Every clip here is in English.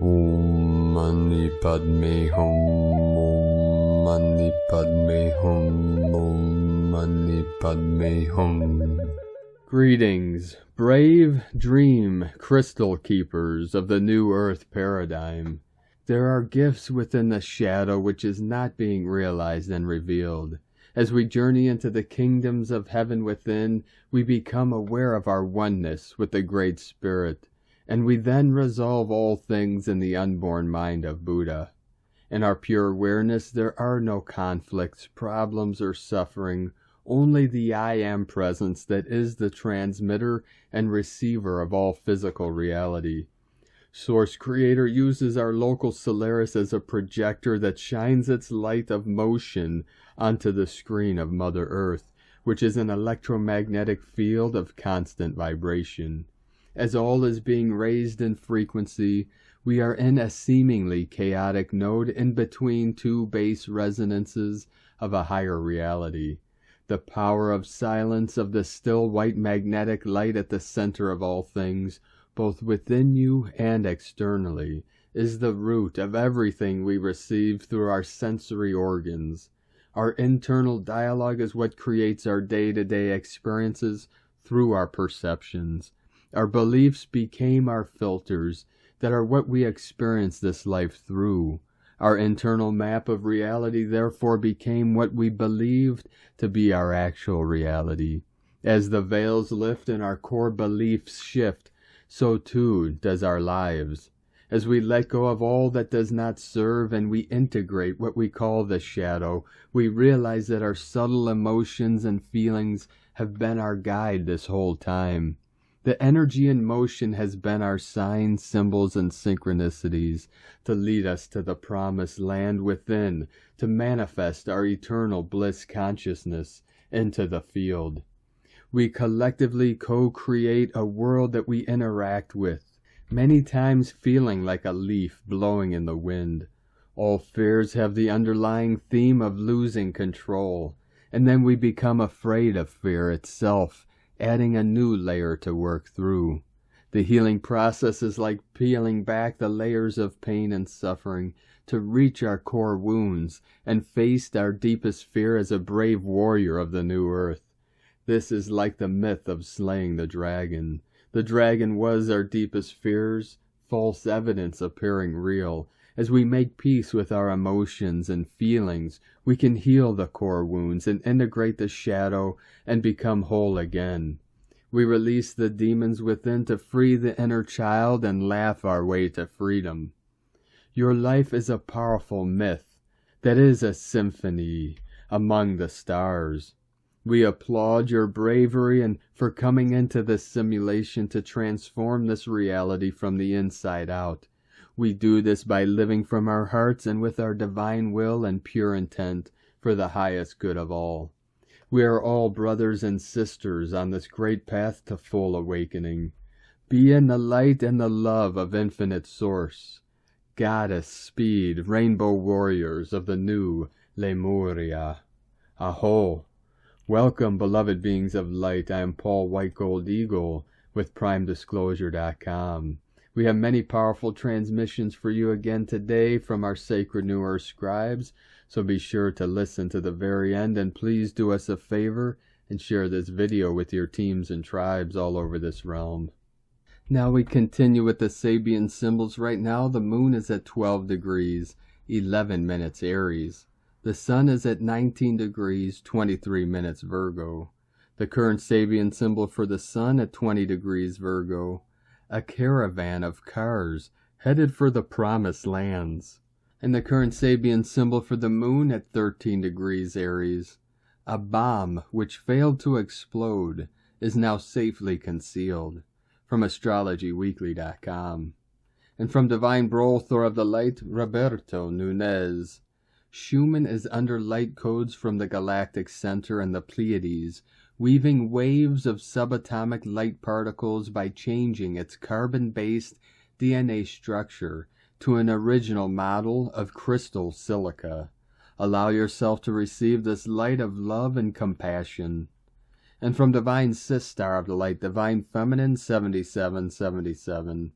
Om Mani Padme Hum. Om Mani Padme Hum. Om Mani Padme Hum. Greetings, brave dream crystal keepers of the New Earth paradigm. There are gifts within the shadow which is not being realized and revealed. As we journey into the kingdoms of heaven within, we become aware of our oneness with the Great Spirit, and we then resolve all things in the unborn mind of Buddha. In our pure awareness, there are no conflicts, problems, or suffering, only the I Am presence that is the transmitter and receiver of all physical reality. Source Creator uses our local Solaris as a projector that shines its light of motion onto the screen of Mother Earth, which is an electromagnetic field of constant vibration. As all is being raised in frequency, we are in a seemingly chaotic node in between two base resonances of a higher reality. The power of silence of the still white magnetic light at the center of all things, both within you and externally, is the root of everything we receive through our sensory organs. Our internal dialogue is what creates our day-to-day experiences through our perceptions. Our beliefs became our filters that are what we experience this life through. Our internal map of reality therefore became what we believed to be our actual reality. As the veils lift and our core beliefs shift, so too does our lives. As we let go of all that does not serve and we integrate what we call the shadow, we realize that our subtle emotions and feelings have been our guide this whole time. The energy in motion has been our signs, symbols, and synchronicities to lead us to the promised land within, to manifest our eternal bliss consciousness into the field. We collectively co-create a world that we interact with, many times feeling like a leaf blowing in the wind. All fears have the underlying theme of losing control, and then we become afraid of fear itself, adding a new layer to work through. The healing process is like peeling back the layers of pain and suffering to reach our core wounds and face our deepest fear as a brave warrior of the New Earth. This is like the myth of slaying the dragon. The dragon was our deepest fears, false evidence appearing real. As we make peace with our emotions and feelings, we can heal the core wounds and integrate the shadow and become whole again. We release the demons within to free the inner child and laugh our way to freedom. Your life is a powerful myth that is a symphony among the stars. We applaud your bravery and for coming into this simulation to transform this reality from the inside out. We do this by living from our hearts and with our divine will and pure intent for the highest good of all. We are all brothers and sisters on this great path to full awakening. Be in the light and the love of infinite source. Goddess, speed, rainbow warriors of the new Lemuria. Aho! Welcome, beloved beings of light. I am Paul White Gold Eagle with PrimeDisclosure.com. We have many powerful transmissions for you again today from our sacred New Earth scribes, so be sure to listen to the very end, and please do us a favor and share this video with your teams and tribes all over this realm. Now we continue with the Sabian symbols. Right now the moon is at 12 degrees, 11 minutes Aries. The sun is at 19 degrees, 23 minutes Virgo. The current Sabian symbol for the sun at 20 degrees Virgo. A caravan of cars headed for the promised lands. And the current Sabian symbol for the moon at 13 degrees Aries. A bomb which failed to explode is now safely concealed. From astrologyweekly.com. And from Divine Brothor of the Light, Roberto Nunez. Schumann is under light codes from the galactic center and the Pleiades, weaving waves of subatomic light particles by changing its carbon-based DNA structure to an original model of crystal silica. Allow yourself to receive this light of love and compassion. And from Divine Sistar of the Light, Divine Feminine 7777.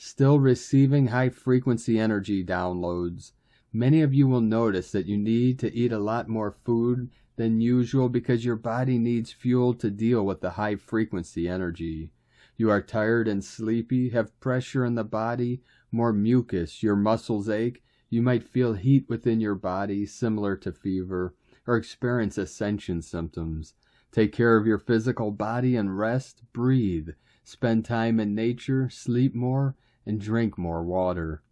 still receiving high-frequency energy downloads. Many of you will notice that you need to eat a lot more food than usual because your body needs fuel to deal with the high-frequency energy. You are tired and sleepy, have pressure in the body, more mucus, your muscles ache, you might feel heat within your body similar to fever, or experience ascension symptoms. Take care of your physical body and rest, breathe, spend time in nature, sleep more, and drink more water.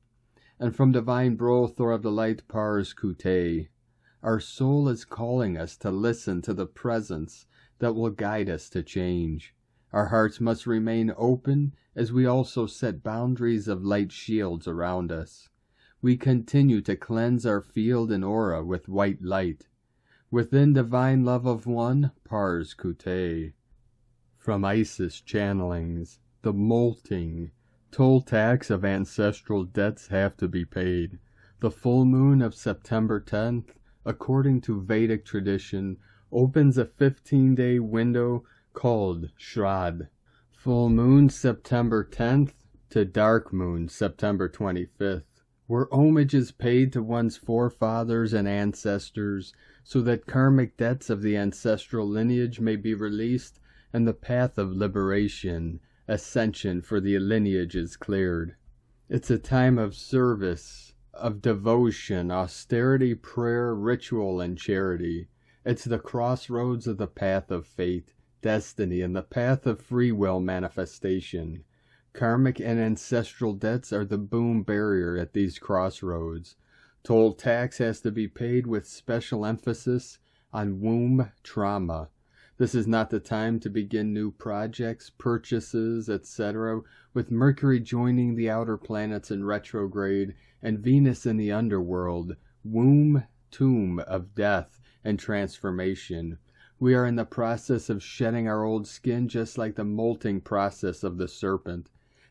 And from Divine Bro Thor of the Light Pars Kute, our soul is calling us to listen to the presence that will guide us to change. Our hearts must remain open as we also set boundaries of light shields around us. We continue to cleanse our field and aura with white light. Within divine love of one, Pars Kute. From Isis channelings, the molting, toll tax of ancestral debts have to be paid. The full moon of September 10th, according to Vedic tradition, opens a 15-day window called Shraddh. Full moon September 10th to dark moon September 25th, where homage is paid to one's forefathers and ancestors so that karmic debts of the ancestral lineage may be released and the path of liberation, ascension for the lineage is cleared. It's a time of service, of devotion, austerity, prayer, ritual, and charity. It's the crossroads of the path of fate, destiny, and the path of free will manifestation. Karmic and ancestral debts are the boom barrier at these crossroads. Toll tax has to be paid with special emphasis on womb trauma. This is not the time to begin new projects, purchases, etc., with Mercury joining the outer planets in retrograde and Venus in the underworld, womb, tomb of death and transformation. We are in the process of shedding our old skin just like the molting process of the serpent.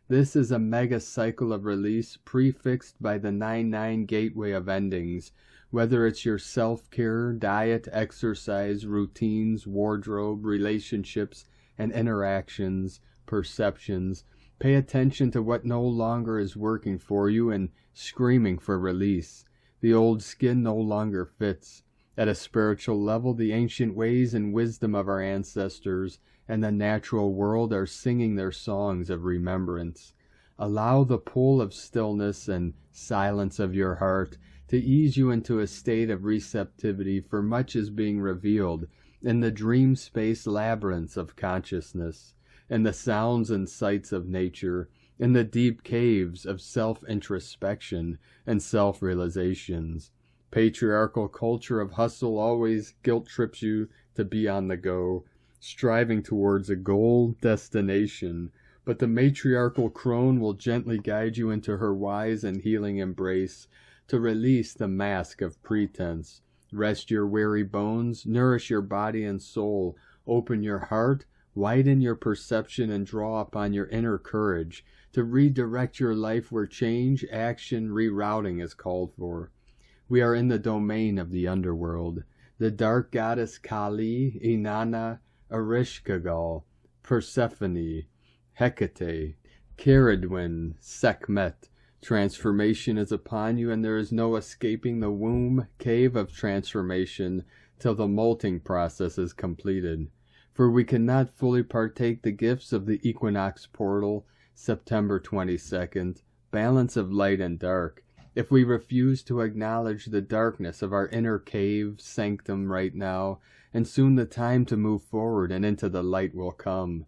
This is a mega cycle of release prefixed by the 9-9 gateway of endings. Whether it's your self-care, diet, exercise, routines, wardrobe, relationships, and interactions, perceptions, pay attention to what no longer is working for you and screaming for release. The old skin no longer fits. At a spiritual level, the ancient ways and wisdom of our ancestors and the natural world are singing their songs of remembrance. Allow the pull of stillness and silence of your heart to ease you into a state of receptivity, for much is being revealed in the dream space labyrinths of consciousness, in the sounds and sights of nature, in the deep caves of self-introspection and self-realizations. Patriarchal culture of hustle always guilt-trips you to be on the go, striving towards a goal, destination, but the matriarchal crone will gently guide you into her wise and healing embrace to release the mask of pretense. Rest your weary bones, nourish your body and soul, open your heart, widen your perception, and draw upon your inner courage to redirect your life where change, action, rerouting is called for. We are in the domain of the underworld. The dark goddess Kali, Inanna, Ereshkigal, Persephone, Hecate, Caradwin, Sekhmet. Transformation is upon you, and there is no escaping the womb cave of transformation till the molting process is completed. For we cannot fully partake the gifts of the equinox portal, September 22nd, balance of light and dark, if we refuse to acknowledge the darkness of our inner cave, sanctum right now, and soon the time to move forward and into the light will come.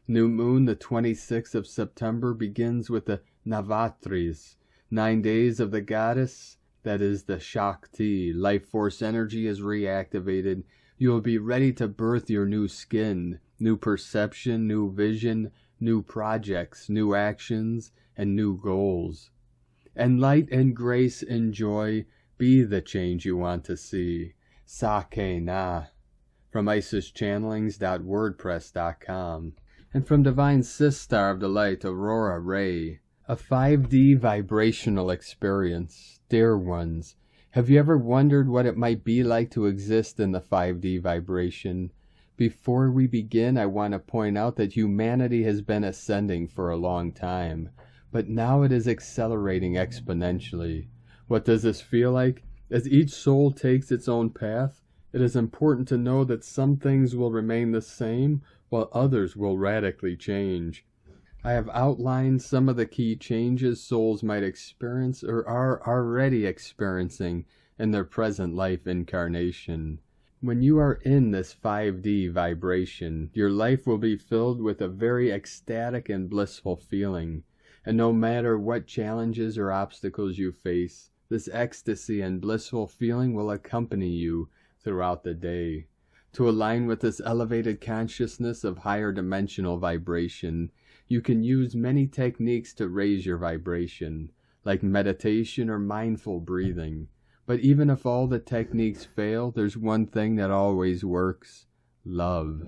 New moon, the 26th of September, begins with the Navaratris, 9 days of the goddess, that is the Shakti. Life force energy is reactivated. You will be ready to birth your new skin, new perception, new vision, new projects, new actions, and new goals. And light and grace and joy be the change you want to see. Sake na. From IsisChannelings.wordpress.com. And from Divine Sister of the Light, Aurora Ray. A 5D vibrational experience. Dear ones, have you ever wondered what it might be like to exist in the 5D vibration? Before we begin, I want to point out that humanity has been ascending for a long time. but now it is accelerating exponentially. What does this feel like? As each soul takes its own path, it is important to know that some things will remain the same, while others will radically change. I have outlined some of the key changes souls might experience or are already experiencing in their present life incarnation. When you are in this 5D vibration, your life will be filled with a very ecstatic and blissful feeling. And no matter what challenges or obstacles you face, this ecstasy and blissful feeling will accompany you throughout the day. To align with this elevated consciousness of higher dimensional vibration, you can use many techniques to raise your vibration, like meditation or mindful breathing. But even if all the techniques fail, there's one thing that always works: love.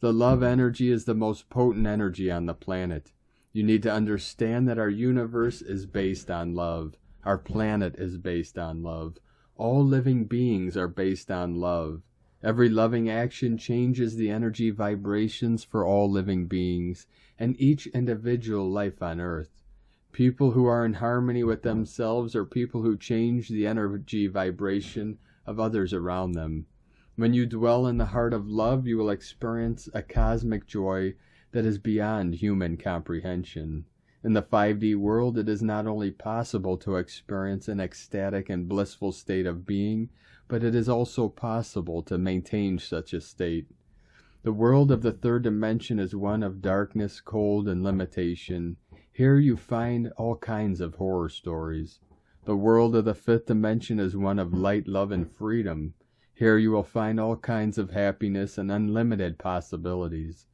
The love energy is the most potent energy on the planet. You need to understand that our universe is based on love. Our planet is based on love. All living beings are based on love. Every loving action changes the energy vibrations for all living beings and each individual life on Earth. People who are in harmony with themselves are people who change the energy vibration of others around them. When you dwell in the heart of love, you will experience a cosmic joy that is beyond human comprehension. In the 5D world, it is not only possible to experience an ecstatic and blissful state of being, but it is also possible to maintain such a state. The world of the third dimension is one of darkness, cold, and limitation. Here you find all kinds of horror stories. The world of the fifth dimension is one of light, love, and freedom. Here you will find all kinds of happiness and unlimited possibilities.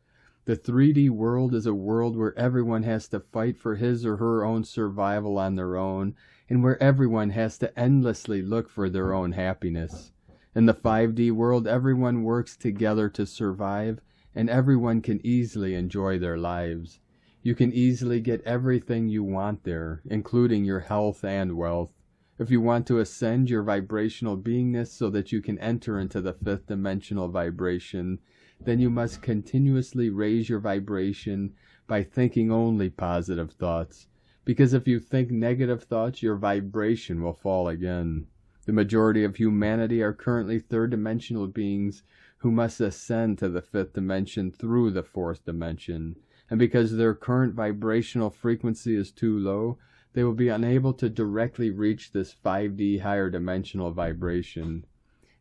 The 3D world is a world where everyone has to fight for his or her own survival on their own, and where everyone has to endlessly look for their own happiness. In the 5D world, everyone works together to survive, and everyone can easily enjoy their lives. You can easily get everything you want there, including your health and wealth. If you want to ascend your vibrational beingness so that you can enter into the fifth dimensional vibration, then you must continuously raise your vibration by thinking only positive thoughts. Because if you think negative thoughts, your vibration will fall again. The majority of humanity are currently third-dimensional beings who must ascend to the fifth dimension through the fourth dimension. And because their current vibrational frequency is too low, they will be unable to directly reach this 5D higher dimensional vibration.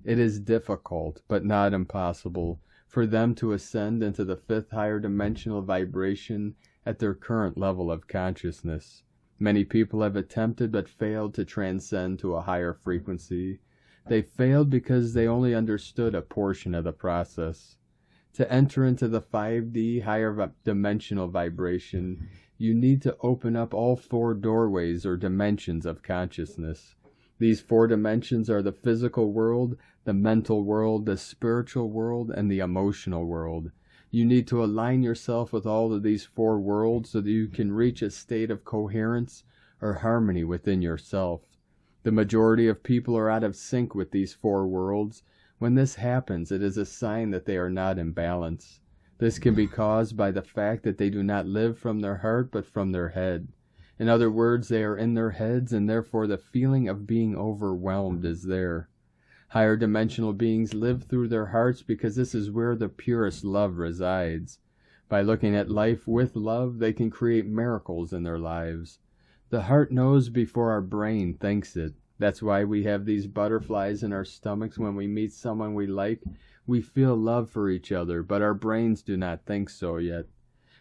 It is difficult, but not impossible, for them to ascend into the fifth higher dimensional vibration at their current level of consciousness. Many people have attempted but failed to transcend to a higher frequency. They failed because they only understood a portion of the process. To enter into the 5D higher dimensional vibration, you need to open up all four doorways or dimensions of consciousness. These four dimensions are the physical world, the mental world, the spiritual world, and the emotional world. You need to align yourself with all of these four worlds so that you can reach a state of coherence or harmony within yourself. The majority of people are out of sync with these four worlds. When this happens, it is a sign that they are not in balance. This can be caused by the fact that they do not live from their heart but from their head. In other words, they are in their heads, and therefore the feeling of being overwhelmed is there. Higher dimensional beings live through their hearts because this is where the purest love resides. By looking at life with love, they can create miracles in their lives. The heart knows before our brain thinks it. That's why we have these butterflies in our stomachs when we meet someone we like. We feel love for each other, but our brains do not think so yet.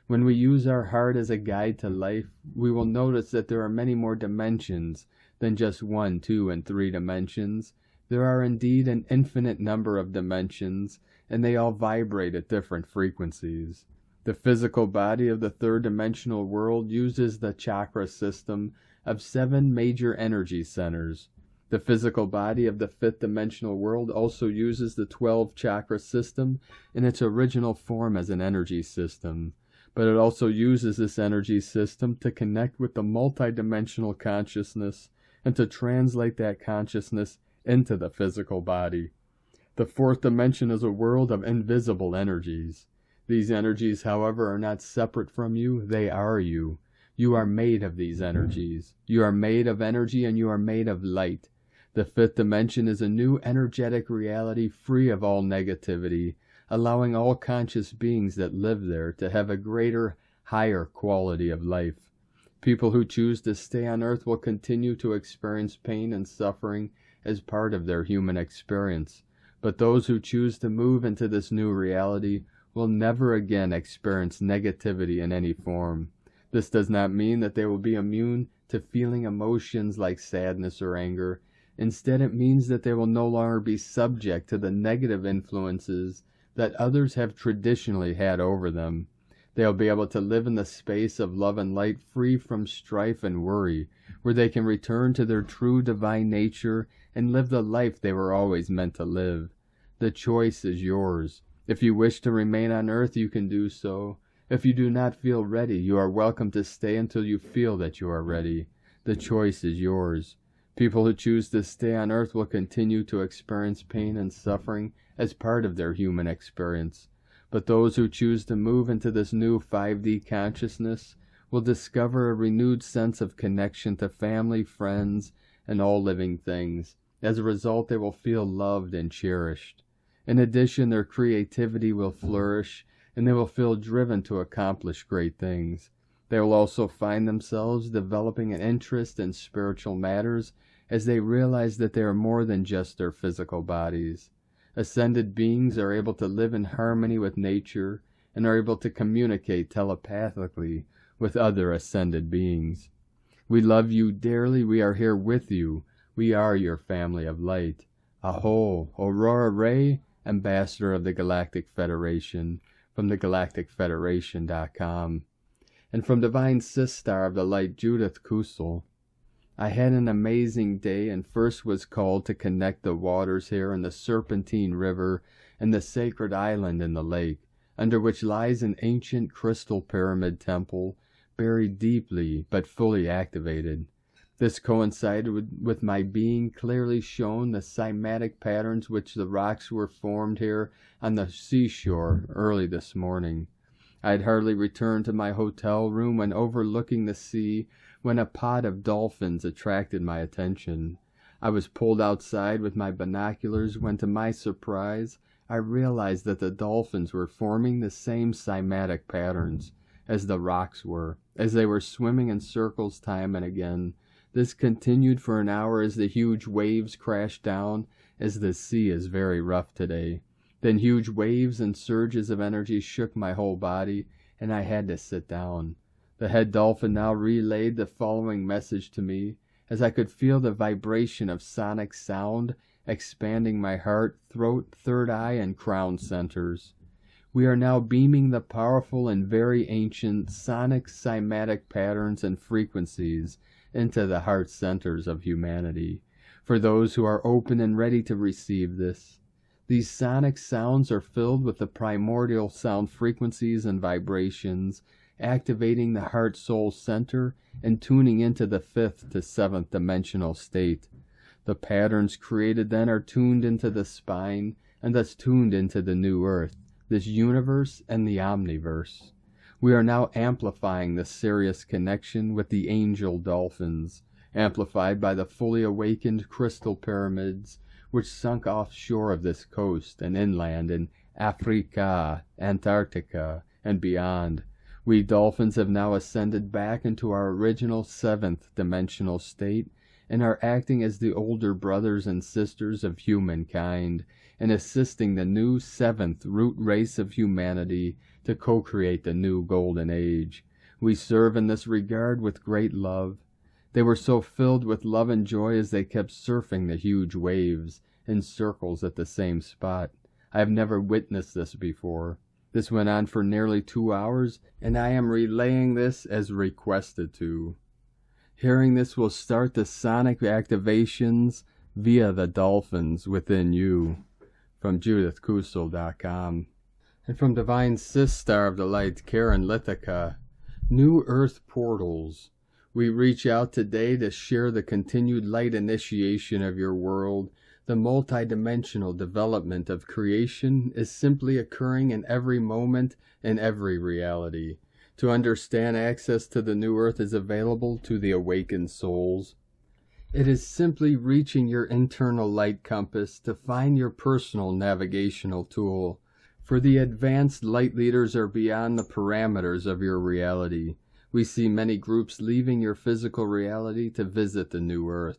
When we use our heart as a guide to life, we will notice that there are many more dimensions than just 1, 2, and 3 dimensions. There are indeed an infinite number of dimensions, and they all vibrate at different frequencies. The physical body of the third-dimensional world uses the chakra system of 7 major energy centers. The physical body of the fifth-dimensional world also uses the 12 chakra system in its original form as an energy system. But it also uses this energy system to connect with the multidimensional consciousness and to translate that consciousness into the physical body. The fourth dimension is a world of invisible energies. These energies, however, are not separate from you, they are you. You are made of these energies. You are made of energy and you are made of light. The fifth dimension is a new energetic reality free of all negativity, allowing all conscious beings that live there to have a greater, higher quality of life. People who choose to stay on Earth will continue to experience pain and suffering as part of their human experience. But those who choose to move into this new reality will never again experience negativity in any form. This does not mean that they will be immune to feeling emotions like sadness or anger. Instead, it means that they will no longer be subject to the negative influences that others have traditionally had over them. They will be able to live in the space of love and light free from strife and worry, where they can return to their true divine nature and live the life they were always meant to live. The choice is yours. If you wish to remain on Earth, you can do so. If you do not feel ready, you are welcome to stay until you feel that you are ready. The choice is yours. People who choose to stay on Earth will continue to experience pain and suffering as part of their human experience. But those who choose to move into this new 5D consciousness will discover a renewed sense of connection to family, friends, and all living things. As a result, they will feel loved and cherished. In addition, their creativity will flourish, and they will feel driven to accomplish great things. They will also find themselves developing an interest in spiritual matters as they realize that they are more than just their physical bodies. Ascended beings are able to live in harmony with nature and are able to communicate telepathically with other ascended beings. We love you dearly. We are here with you. We are your family of light. Aho, Aurora Ray, Ambassador of the Galactic Federation, from thegalacticfederation.com. And from Divine Sistar of the Light, Judith Kusel. I had an amazing day and first was called to connect the waters here in the Serpentine River and the sacred island in the lake, under which lies an ancient crystal pyramid temple, buried deeply but fully activated. This coincided with my being clearly shown the cymatic patterns which the rocks were formed here on the seashore early this morning. I had hardly returned to my hotel room when overlooking the sea when a pod of dolphins attracted my attention. I was pulled outside with my binoculars when, to my surprise, I realized that the dolphins were forming the same cymatic patterns as the rocks were, as they were swimming in circles time and again. This continued for an hour as the huge waves crashed down, as the sea is very rough today. Then huge waves and surges of energy shook my whole body, and I had to sit down. The head dolphin now relayed the following message to me, as I could feel the vibration of sonic sound expanding my heart, throat, third eye, and crown centers. We are now beaming the powerful and very ancient sonic cymatic patterns and frequencies into the heart centers of humanity. For those who are open and ready to receive this, these sonic sounds are filled with the primordial sound frequencies and vibrations, activating the heart-soul center and tuning into the 5th to 7th dimensional state. The patterns created then are tuned into the spine and thus tuned into the new earth, this universe and the omniverse. We are now amplifying the Sirius connection with the angel dolphins, amplified by the fully awakened crystal pyramids which sunk offshore of this coast and inland in Africa, Antarctica, and beyond. We dolphins have now ascended back into our original 7th dimensional state and are acting as the older brothers and sisters of humankind and assisting the new 7th root race of humanity to co-create the new golden age. We serve in this regard with great love. They were so filled with love and joy as they kept surfing the huge waves in circles at the same spot. I have never witnessed this before. This went on for nearly 2 hours, and I am relaying this as requested to. Hearing this will start the sonic activations via the dolphins within you. From JudithKusel.com. And from Divine Sistar of the Light, Karen Lithica. New Earth Portals. We reach out today to share the continued light initiation of your world. The multidimensional development of creation is simply occurring in every moment and every reality. To understand, access to the new earth is available to the awakened souls. It is simply reaching your internal light compass to find your personal navigational tool. For the advanced light leaders are beyond the parameters of your reality. We see many groups leaving your physical reality to visit the new earth.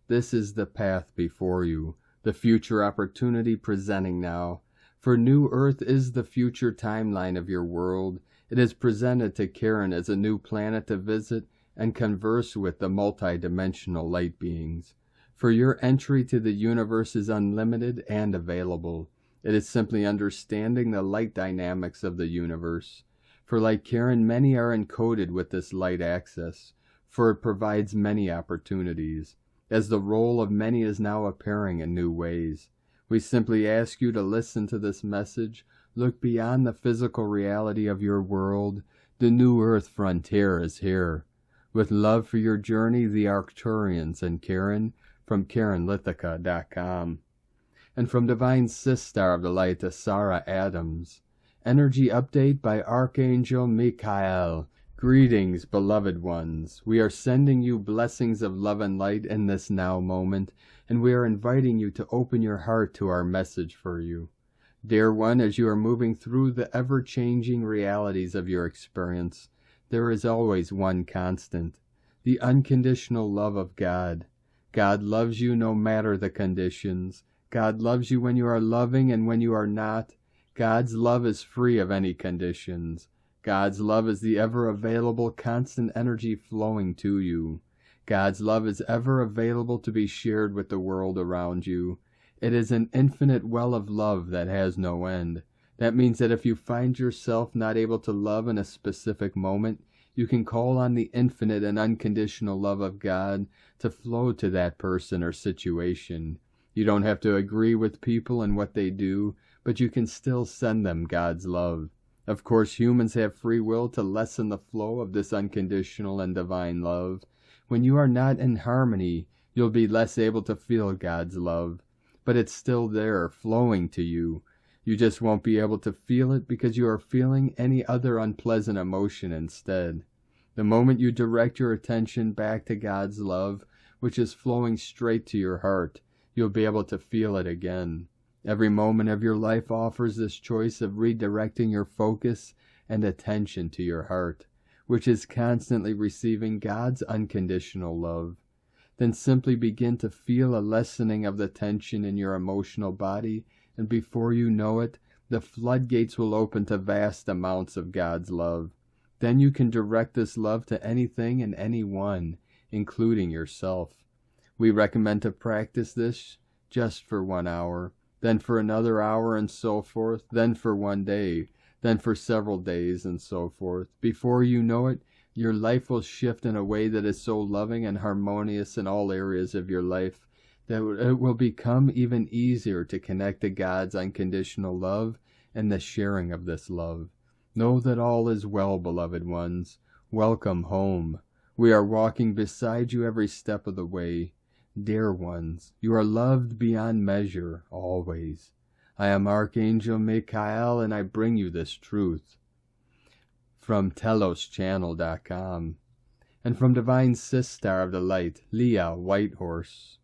This is the path before you, the future opportunity presenting now. For new earth is the future timeline of your world. It is presented to Karen as a new planet to visit and converse with the multi-dimensional light beings. For your entry to the universe is unlimited and available. It is simply understanding the light dynamics of the universe. For like Karen, many are encoded with this light access, for it provides many opportunities, as the role of many is now appearing in new ways. We simply ask you to listen to this message, look beyond the physical reality of your world. The new earth frontier is here. With love for your journey, the Arcturians and Karen from KarenLithica.com. And from Divine Sister of the Light to Sarah Adams. Energy update by Archangel Michael. Greetings, beloved ones. We are sending you blessings of love and light in this now moment, and we are inviting you to open your heart to our message for you. Dear one, as you are moving through the ever-changing realities of your experience, there is always one constant, the unconditional love of God. God loves you no matter the conditions. God loves you when you are loving and when you are not. God's love is free of any conditions. God's love is the ever-available constant energy flowing to you. God's love is ever available to be shared with the world around you. It is an infinite well of love that has no end. That means that if you find yourself not able to love in a specific moment, you can call on the infinite and unconditional love of God to flow to that person or situation. You don't have to agree with people and what they do, but you can still send them God's love. Of course, humans have free will to lessen the flow of this unconditional and divine love. When you are not in harmony, you'll be less able to feel God's love. But it's still there, flowing to you. You just won't be able to feel it because you are feeling any other unpleasant emotion instead. The moment you direct your attention back to God's love, which is flowing straight to your heart, you'll be able to feel it again. Every moment of your life offers this choice of redirecting your focus and attention to your heart, which is constantly receiving God's unconditional love. Then simply begin to feel a lessening of the tension in your emotional body, and before you know it, the floodgates will open to vast amounts of God's love. Then you can direct this love to anything and anyone, including yourself. We recommend to practice this just for 1 hour, then for another hour and so forth, then for 1 day, then for several days and so forth. Before you know it, your life will shift in a way that is so loving and harmonious in all areas of your life that it will become even easier to connect to God's unconditional love and the sharing of this love. Know that all is well, beloved ones. Welcome home. We are walking beside you every step of the way. Dear ones, you are loved beyond measure, always. I am Archangel Michael, and I bring you this truth. From TelosChannel.com. And from Divine Sister of the Light, Leah Whitehorse.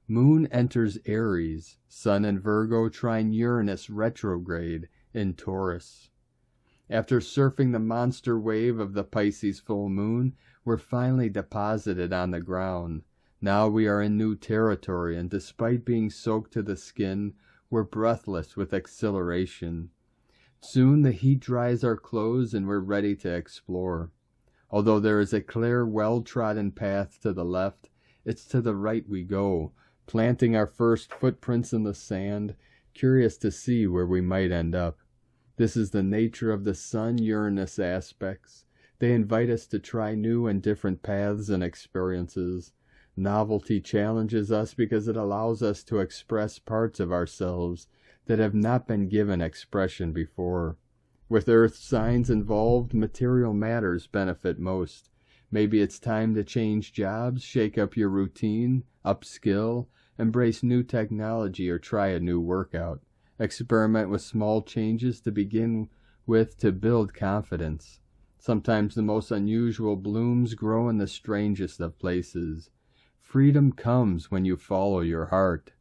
Moon enters Aries, Sun in Virgo trine Uranus retrograde in Taurus. After surfing the monster wave of the Pisces full moon, we're finally deposited on the ground. Now we are in new territory, and despite being soaked to the skin, we're breathless with exhilaration. Soon the heat dries our clothes and we're ready to explore. Although there is a clear, well-trodden path to the left, it's to the right we go, planting our first footprints in the sand, curious to see where we might end up. This is the nature of the Sun-Uranus aspects. They invite us to try new and different paths and experiences. Novelty challenges us because it allows us to express parts of ourselves that have not been given expression before. With Earth signs involved, material matters benefit most. Maybe it's time to change jobs, shake up your routine, upskill, embrace new technology, or try a new workout. Experiment with small changes to begin with to build confidence. Sometimes the most unusual blooms grow in the strangest of places. Freedom comes when you follow your heart.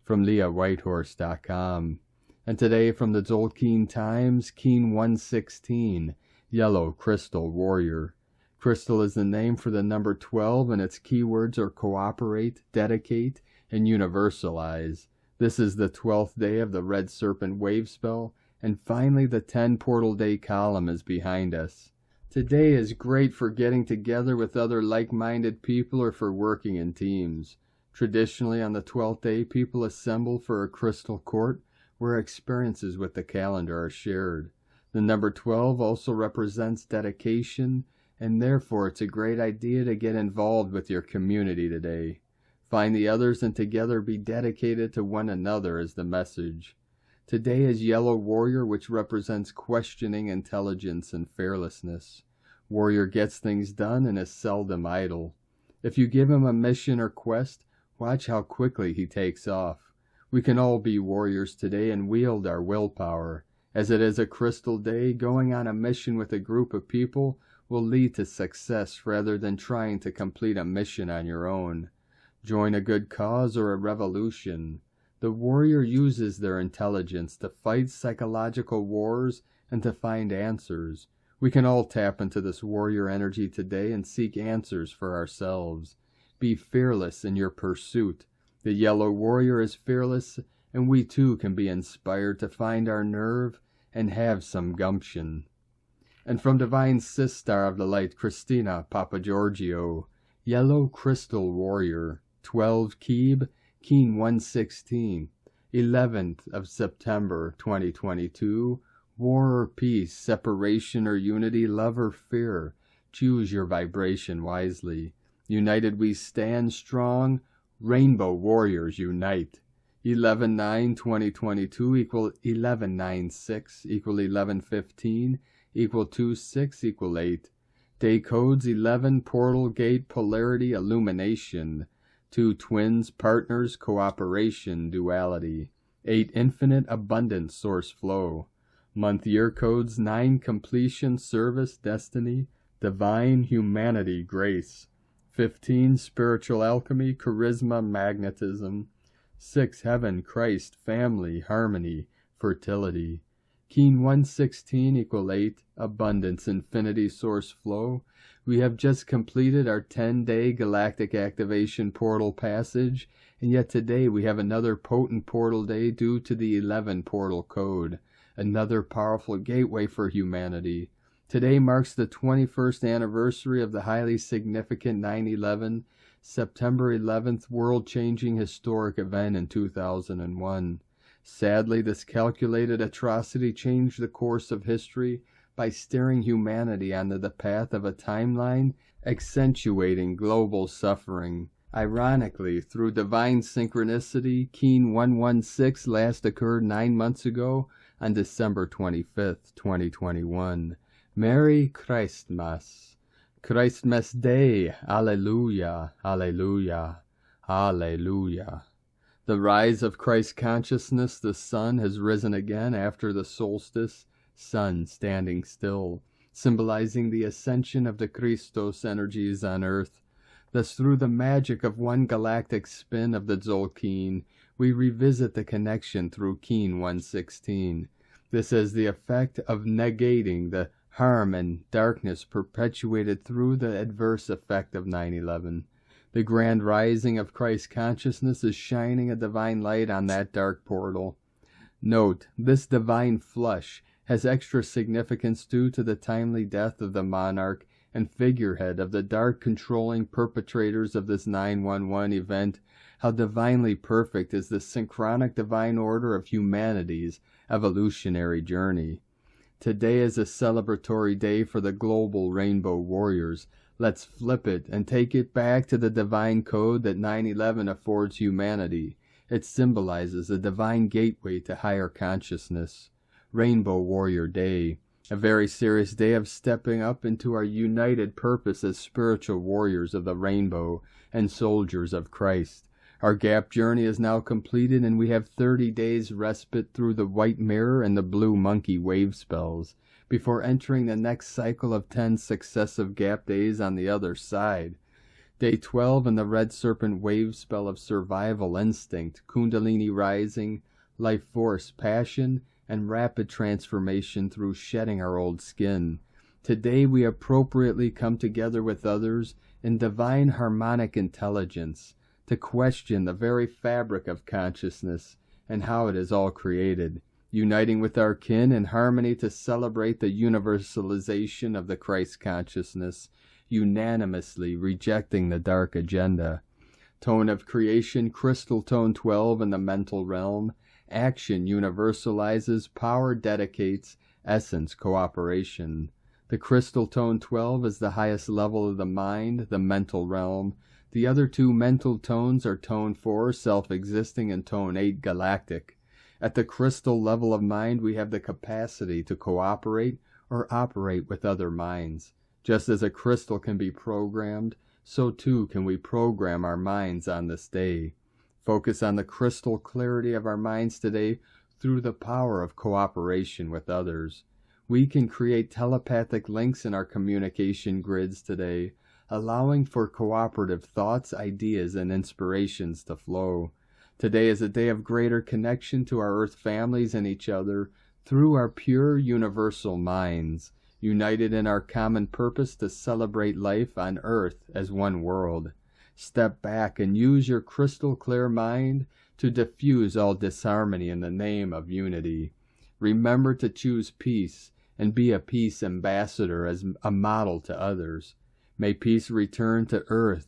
From LeahWhitehorse.com. And today from the Tzolk'in Times, Keen 116, Yellow Crystal Warrior. Crystal is the name for the number 12, and its keywords are cooperate, dedicate, and universalize. This is the 12th day of the Red Serpent wave spell, and finally the 10 portal day column is behind us. Today is great for getting together with other like-minded people or for working in teams. Traditionally on the 12th day, people assemble for a crystal court where experiences with the calendar are shared. The number 12 also represents dedication, and therefore it's a great idea to get involved with your community today. Find the others and together be dedicated to one another is the message. Today is Yellow Warrior, which represents questioning, intelligence, and fearlessness. Warrior gets things done and is seldom idle. If you give him a mission or quest, watch how quickly he takes off. We can all be warriors today and wield our willpower. As it is a crystal day, going on a mission with a group of people will lead to success rather than trying to complete a mission on your own. Join a good cause or a revolution. The warrior uses their intelligence to fight psychological wars and to find answers. We can all tap into this warrior energy today and seek answers for ourselves. Be fearless in your pursuit. The Yellow Warrior is fearless, and we too can be inspired to find our nerve and have some gumption. And from Divine Sistar of the Light, Christina Papagiorgio, Yellow Crystal Warrior, 12 Keeb, Keen 116, 11th of September 2022, War or peace, separation or unity, love or fear, choose your vibration wisely. United we stand strong, Rainbow Warriors unite. 11-9-2022 equal 11-9-6 equal 11-15 equal 2-6 equal 8. Day codes 11 portal gate polarity illumination. 2 twins partners cooperation duality. 8 infinite abundant source flow. Month year codes 9 completion service destiny divine humanity grace. 15 spiritual alchemy charisma magnetism. 6 heaven Christ family harmony fertility. Keen 116 equal 8 abundance infinity source flow. We have just completed our 10-day galactic activation portal passage, and yet today we have another potent portal day due to the 11 portal code, another powerful gateway for humanity. Today marks the 21st anniversary of the highly significant 9/11, September 11th world-changing historic event in 2001. Sadly, this calculated atrocity changed the course of history by steering humanity onto the path of a timeline accentuating global suffering. Ironically, through divine synchronicity, Keen 116 last occurred 9 months ago on December 25th, 2021. Merry Christmas. Christmas Day. Alleluia. Alleluia. Alleluia. The rise of Christ consciousness, the sun has risen again after the solstice, sun standing still, symbolizing the ascension of the Christos energies on earth. Thus, through the magic of one galactic spin of the Tzolk'in, we revisit the connection through Keen 116. This has the effect of negating the harm and darkness perpetuated through the adverse effect of 9/11. The grand rising of Christ consciousness is shining a divine light on that dark portal. Note, this divine flush has extra significance due to the timely death of the monarch and figurehead of the dark controlling perpetrators of this 9/11 event. How divinely perfect is the synchronic divine order of humanity's evolutionary journey. Today is a celebratory day for the global Rainbow Warriors. Let's flip it and take it back to the divine code that 9/11 affords humanity. It symbolizes a divine gateway to higher consciousness. Rainbow Warrior Day, a very serious day of stepping up into our united purpose as spiritual warriors of the rainbow and soldiers of Christ. Our gap journey is now completed, and we have 30 days respite through the white mirror and the blue monkey wave spells. before entering the next cycle of 10 successive gap days on the other side. Day 12 in the red serpent wave spell of survival instinct, kundalini rising, life force, passion, and rapid transformation through shedding our old skin. Today we appropriately come together with others in divine harmonic intelligence to question the very fabric of consciousness and how it is all created, uniting with our kin in harmony to celebrate the universalization of the Christ consciousness, unanimously rejecting the dark agenda. Tone of creation, crystal tone 12 in the mental realm. Action universalizes, power dedicates, essence cooperation. The crystal tone 12 is the highest level of the mind, the mental realm. The other two mental tones are tone 4, self-existing, and tone 8, galactic. At the crystal level of mind, we have the capacity to cooperate or operate with other minds. Just as a crystal can be programmed, so too can we program our minds on this day. Focus on the crystal clarity of our minds today through the power of cooperation with others. We can create telepathic links in our communication grids today, allowing for cooperative thoughts, ideas, and inspirations to flow. Today is a day of greater connection to our earth families and each other through our pure universal minds, united in our common purpose to celebrate life on earth as one world. Step back and use your crystal clear mind to diffuse all disharmony in the name of unity. Remember to choose peace and be a peace ambassador as a model to others. May peace return to earth.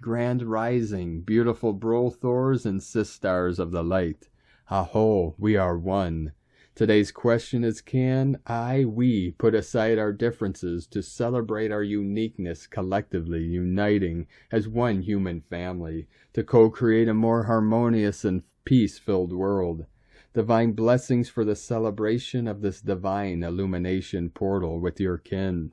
Grand rising, beautiful Brothors and Sistars of the light. Aho, we are one. Today's question is, can we put aside our differences to celebrate our uniqueness collectively, uniting as one human family to co-create a more harmonious and peace-filled world? Divine blessings for the celebration of this divine illumination portal with your kin.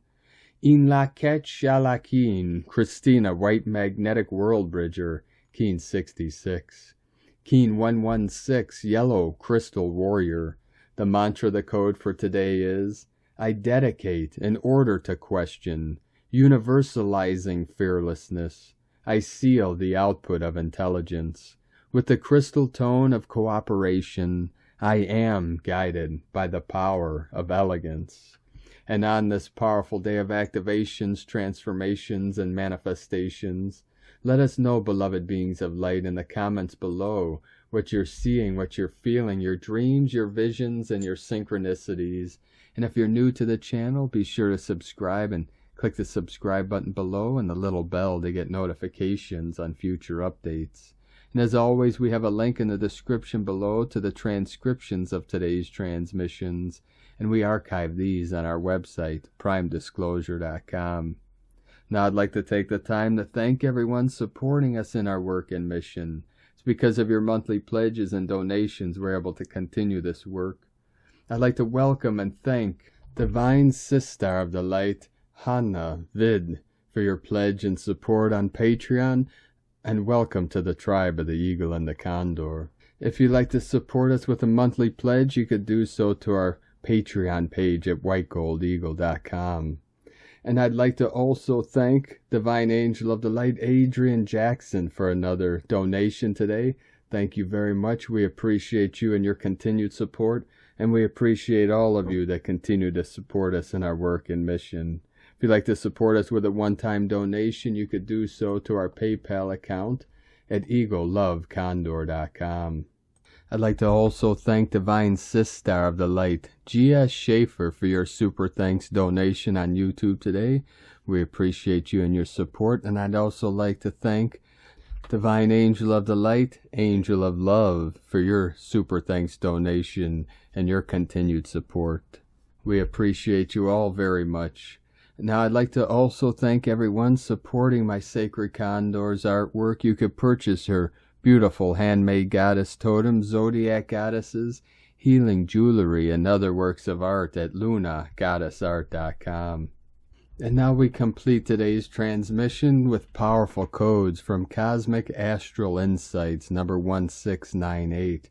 In la ket shalakin, Christina, White Magnetic World Bridger, Keen 66. Keen 116, Yellow Crystal Warrior. The mantra, the code for today is, I dedicate in order to question, universalizing fearlessness. I seal the output of intelligence. With the crystal tone of cooperation, I am guided by the power of elegance. And on this powerful day of activations, transformations, and manifestations, let us know, beloved beings of light, in the comments below what you're seeing, what you're feeling, your dreams, your visions, and your synchronicities. And if you're new to the channel, be sure to subscribe and click the subscribe button below and the little bell to get notifications on future updates. And as always, we have a link in the description below to the transcriptions of today's transmissions, and we archive these on our website, primedisclosure.com. Now I'd like to take the time to thank everyone supporting us in our work and mission. It's because of your monthly pledges and donations we're able to continue this work. I'd like to welcome and thank Divine Sister of the Light, Hanne Vid, for your pledge and support on Patreon, and welcome to the tribe of the Eagle and the Condor. If you'd like to support us with a monthly pledge, you could do so to our Patreon page at whitegoldeagle.com. And I'd like to also thank Divine Angel of the Light, Adrian Jackson, for another donation today. Thank you very much. We appreciate you and your continued support, and we appreciate all of you that continue to support us in our work and mission. If you'd like to support us with a one-time donation, you could do so to our PayPal account at eaglelovecondor.com. I'd like to also thank Divine Sister of the Light, G.S. Schaefer, for your super thanks donation on YouTube today. We appreciate you and your support. And I'd also like to thank Divine Angel of the Light, Angel of Love, for your super thanks donation and your continued support. We appreciate you all very much. Now I'd like to also thank everyone supporting my Sacred Condor's artwork. You could purchase her beautiful handmade goddess totem, zodiac goddesses, healing jewelry, and other works of art at lunagoddessart.com. And now we complete today's transmission with powerful codes from Cosmic Astral Insights number 1698.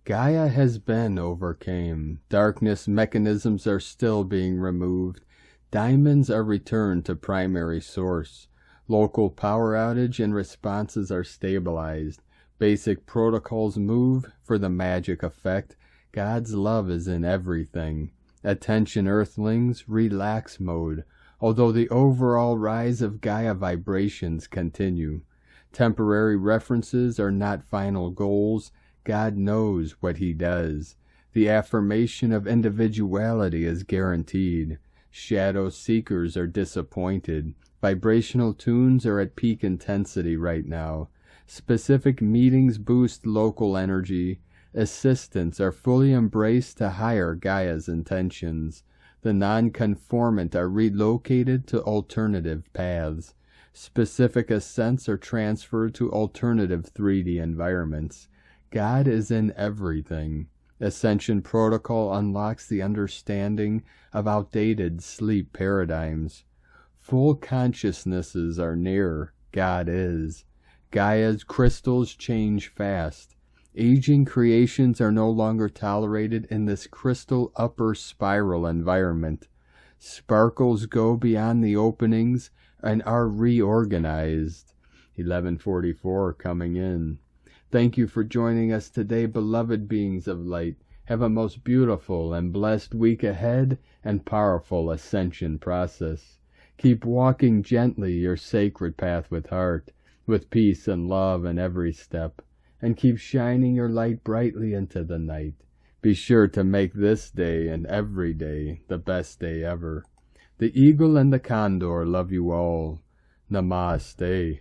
Gaia has been overcame. Darkness mechanisms are still being removed. Diamonds are returned to primary source. Local power outage and responses are stabilized. Basic protocols move for the magic effect. God's love is in everything. Attention Earthlings, relax mode, although the overall rise of Gaia vibrations continue. Temporary references are not final goals. God knows what he does. The affirmation of individuality is guaranteed. Shadow seekers are disappointed. Vibrational tunes are at peak intensity right now. Specific meetings boost local energy. Assistants are fully embraced to higher Gaia's intentions. The non-conformant are relocated to alternative paths. Specific ascents are transferred to alternative 3D environments. God is in everything. Ascension Protocol unlocks the understanding of outdated sleep paradigms. Full consciousnesses are near. God is. Gaia's crystals change fast. Aging creations are no longer tolerated in this crystal upper spiral environment. Sparkles go beyond the openings and are reorganized. 1144 coming in. Thank you for joining us today, beloved beings of light. Have a most beautiful and blessed week ahead and powerful ascension process. Keep walking gently your sacred path with heart, with peace and love in every step, and keep shining your light brightly into the night. Be sure to make this day and every day the best day ever. The eagle and the condor love you all. Namaste.